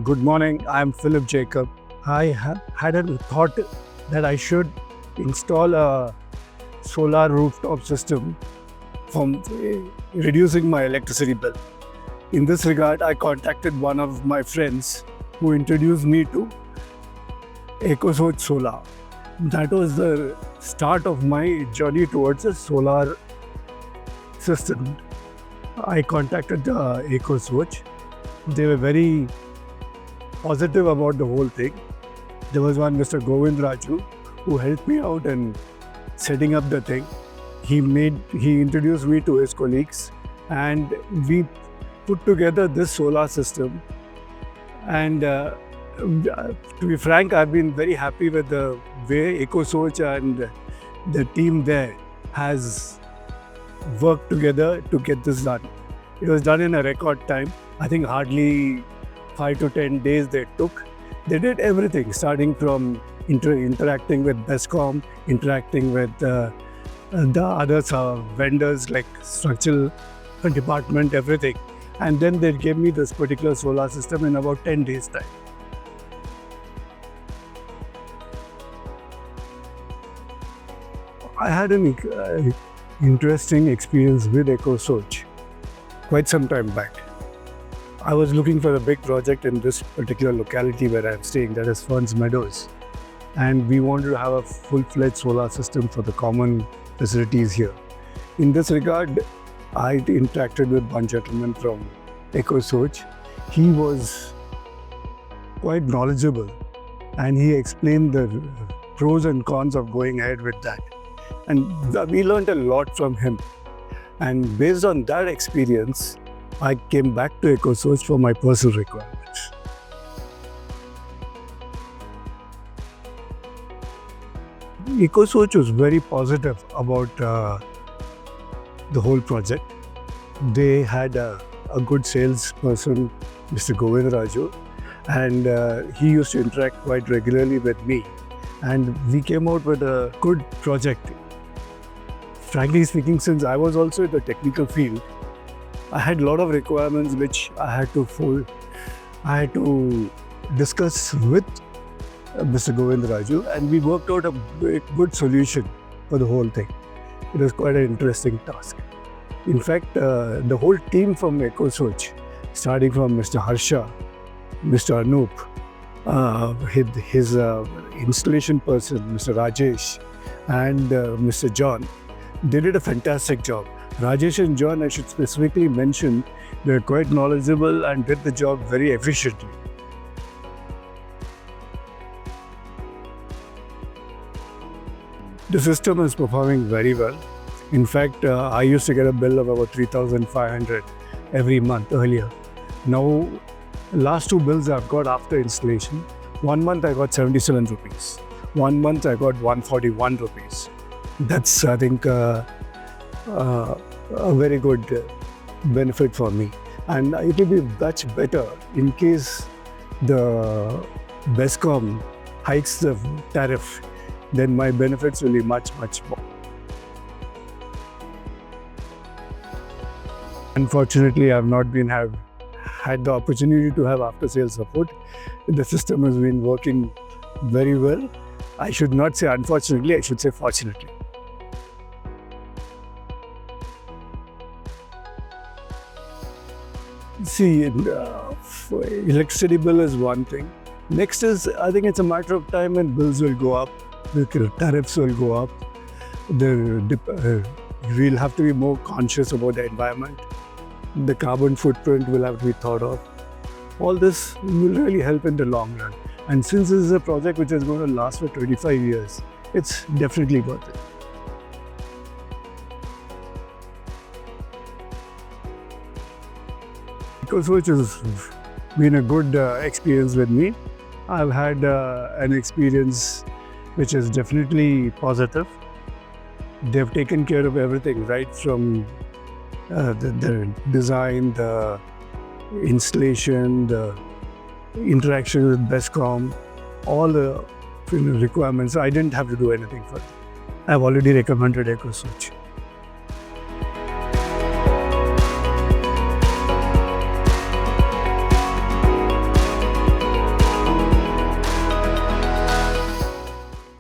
Good morning. I'm Philip Jacob. I had a thought that I should install a solar rooftop system for reducing my electricity bill. In this regard, I contacted one of my friends who introduced me to EcoSoch Solar. That was the start of my journey towards a solar system. I contacted EcoSoch. They were very positive about the whole thing. There was one Mr. Raju who helped me out in setting up the thing. He introduced me to his colleagues and we put together this solar system. And to be frank, I've been very happy with the way EcoSoch and the team there has worked together to get this done. It was done in a record time. I think hardly 5 to 10 days they took. They did everything, starting from interacting with BESCOM, interacting with the other vendors like structural department, everything. And then they gave me this particular solar system in about 10 days' time. I had an interesting experience with EcoSoch quite some time back. I was looking for a big project in this particular locality where I'm staying, that is Ferns Meadows. And we wanted to have a full-fledged solar system for the common facilities here. In this regard, I interacted with one gentleman from EcoSoch. He was quite knowledgeable and he explained the pros and cons of going ahead with that. And we learned a lot from him. And based on that experience, I came back to EcoSoch for my personal requirements. EcoSoch was very positive about the whole project. They had a good salesperson, Mr. Raju, and he used to interact quite regularly with me. And we came out with a good project. Frankly speaking, since I was also in the technical field, I had a lot of requirements which I had to discuss with Mr. Raju, and we worked out a good solution for the whole thing. It was quite an interesting task. In fact, the whole team from EcoSoch, starting from Mr. Harsha, Mr. Anup, his installation person, Mr. Rajesh, and Mr. John, they did a fantastic job. Rajesh and John, I should specifically mention, they were quite knowledgeable and did the job very efficiently. The system is performing very well. In fact, I used to get a bill of about 3,500 every month earlier. Now, last two bills I've got after installation, 1 month I got 77 rupees. 1 month I got 141 rupees. That's, I think, a very good benefit for me. And it will be much better in case the BESCOM hikes the tariff, then my benefits will be much more. Unfortunately, I've not had the opportunity to have after-sales support. The system has been working very well. I should not say unfortunately, I should say fortunately. See, electricity bill is one thing. Next is, I think it's a matter of time when bills will go up, the tariffs will go up, we'll have to be more conscious about the environment. The carbon footprint will have to be thought of. All this will really help in the long run. And since this is a project which is going to last for 25 years, it's definitely worth it. EcoSoch has been a good experience with me. I've had an experience which is definitely positive. They've taken care of everything, right from the design, the installation, the interaction with BESCOM, all the requirements. I didn't have to do anything for it. I've already recommended EcoSoch.